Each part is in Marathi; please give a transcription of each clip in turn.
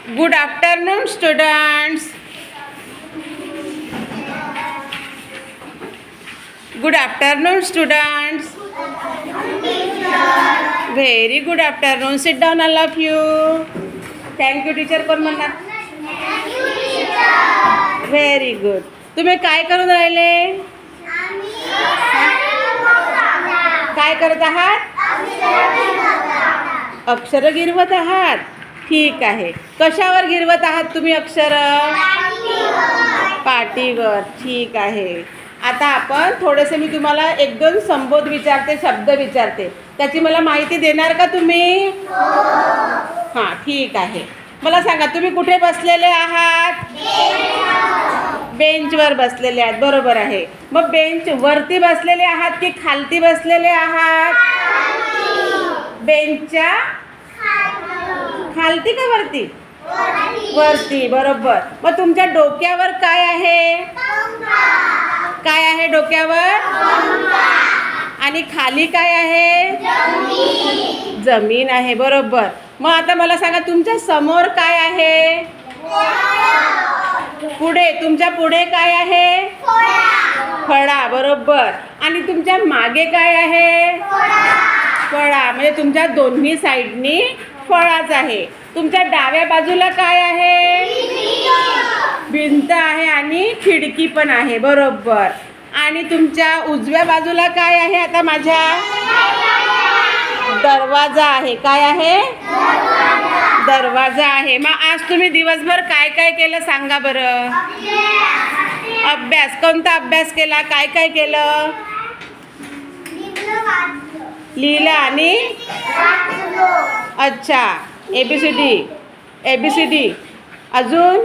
Good afternoon, students. Good afternoon, students. Very good afternoon. Sit down, all of you. Thank you, teacher. कोण म्हणणार? Very good. तुम्ही काय करून राहिले? काय करत आहात? अक्षर गिरवत आहात. ठीक आहे. कशावर गिरवत आहात तुम्ही अक्षर? पाटीवर. ठीक आहे. आता आपण थोडेसे मी तुम्हाला एक दोन संबोध विचारते, शब्द विचारते, त्याची मला माहिती देणार का तुम्ही? हां, ठीक आहे. मला सांगा, तुम्ही कुठे बसलेले आहात? बेंचवर बसलेले आहात. बरोबर आहे. मग बेंच वरती बसलेले आहात की खालती बसलेले आहात? बेंचच्या खालती का वरती? वरती. बरोबर. मग तुमच्या डोक्यावर काय आहे? काय आहे डोक्यावर? आणि खाली काय आहे? जमीन आहे. बरोबर. मग आता मला सांगा, तुमच्या समोर काय आहे? पुढे, तुमच्या पुढे काय आहे? फळा. बरोबर. आणि तुमच्या मागे काय आहे? फळा. म्हणजे तुमच्या दोन्ही साईडनी फळाच आहे. तुमच्या डाव्या बाजूला काय आहे? भिंत आहे आणि खिडकी पण आहे. बरोबर. आणि तुमच्या उजव्या बाजूला काय आहे? आता माझ्या दरवाजा आहे. काय आहे? दरवाजा आहे. मग आज तुम्ही दिवसभर काय काय केलं सांगा बरं? अभ्यास. कोणता अभ्यास केला? काय काय केलं? लिहिलं आणि अच्छा. ABCD. अजून?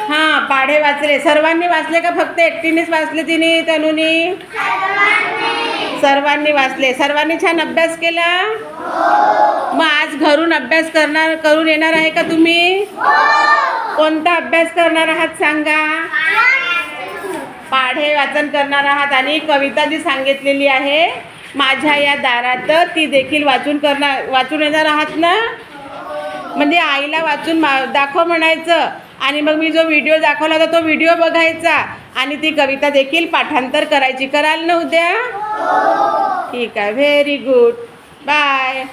हां, पाढे वाचले. सर्वांनी वाचले का फक्त एकटीनेच वाचले? तिने, तनुनी? सर्वांनी वाचले. सर्वांनी छान अभ्यास केला? मग आज घरून अभ्यास करून येणार आहे का तुम्ही? कोणता अभ्यास करणार आहात सांगा? पाढे वाचन करणार आहात आणि कविता जी सांगितलेली आहे माझ्या या दारात, ती देखील वाचून येणार आहात ना? म्हणजे आईला वाचून दाखव म्हणायचं आणि मग मी जो व्हिडिओ दाखवला होता तो व्हिडिओ बघायचा आणि ती कविता देखील पाठांतर करायची. कराल ना उद्या? ठीक आहे. Very good. बाय.